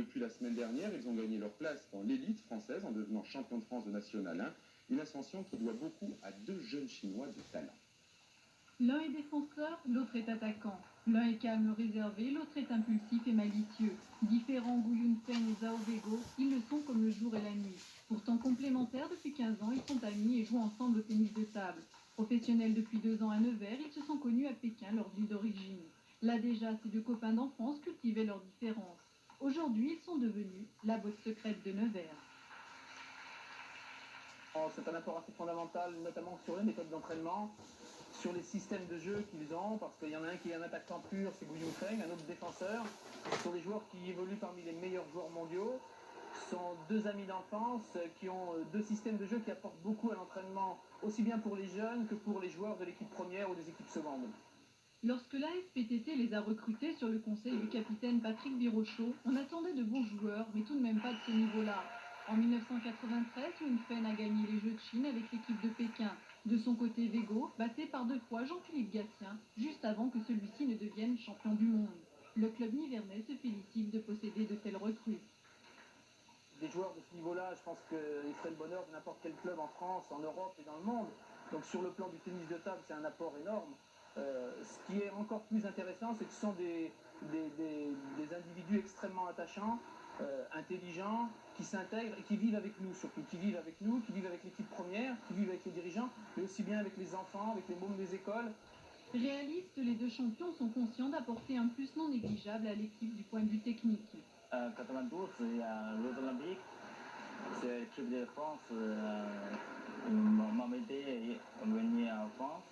Depuis la semaine dernière, ils ont gagné leur place dans l'élite française en devenant champion de France de National 1, une ascension qui doit beaucoup à deux jeunes Chinois de talent. L'un est défenseur, l'autre est attaquant. L'un est calme, réservé, l'autre est impulsif et malicieux. Différents Gu Yunfeng et Zhao Wego, ils le sont comme le jour et la nuit. Pourtant complémentaires depuis 15 ans, ils sont amis et jouent ensemble au tennis de table. Professionnels depuis 2 ans à Nevers, ils se sont connus à Pékin, leur ville d'origine. Là déjà, ces deux copains d'enfance cultivaient leurs différences. Aujourd'hui, ils sont devenus la botte secrète de Nevers. C'est un apport assez fondamental, notamment sur les méthodes d'entraînement, sur les systèmes de jeu qu'ils ont, parce qu'il y en a un qui est un attaquant pur, c'est Gu Yunfeng, un autre défenseur. Ce sont des joueurs qui évoluent parmi les meilleurs joueurs mondiaux. Ce sont deux amis d'enfance qui ont deux systèmes de jeu qui apportent beaucoup à l'entraînement, aussi bien pour les jeunes que pour les joueurs de l'équipe première ou des équipes secondes. Lorsque l'AFPTT les a recrutés sur le conseil du capitaine Patrick Birochot, on attendait de bons joueurs, mais tout de même pas de ce niveau-là. En 1993, Yunfen a gagné les Jeux de Chine avec l'équipe de Pékin. De son côté, Wego battait par 2 fois Jean-Philippe Gatien, juste avant que celui-ci ne devienne champion du monde. Le club nivernais se félicite de posséder de telles recrues. Des joueurs de ce niveau-là, je pense qu'ils feraient le bonheur de n'importe quel club en France, en Europe et dans le monde. Donc sur le plan du tennis de table, c'est un apport énorme. Ce qui est encore plus intéressant, c'est que ce sont des individus extrêmement attachants, intelligents, qui s'intègrent et qui vivent avec nous surtout, qui vivent avec nous, qui vivent avec l'équipe première, qui vivent avec les dirigeants, mais aussi bien avec les enfants, avec les mômes des écoles. Réalistes, les deux champions sont conscients d'apporter un plus non négligeable à l'équipe du point de vue technique. 92, il y a l'Eau olympique. C'est l'équipe de France m'a aidé à venir en France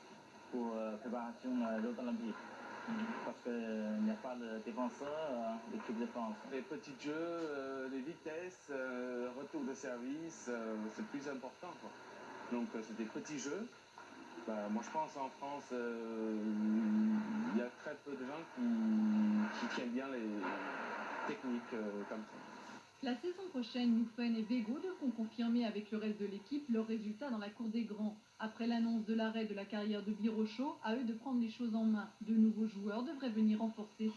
pour préparation de l'Eau olympique. Parce qu'il n'y a pas de défenseur d'équipe de France. Les petits jeux, les vitesses, retour de service, c'est plus important, quoi. Donc c'est des petits jeux. Moi je pense en France, il y a très peu de gens qui tiennent bien les techniques comme ça. La saison prochaine, Yunfen et Wego devront confirmer avec le reste de l'équipe leurs résultats dans la cour des grands. Après l'annonce de l'arrêt de la carrière de Birochot, à eux de prendre les choses en main. De nouveaux joueurs devraient venir renforcer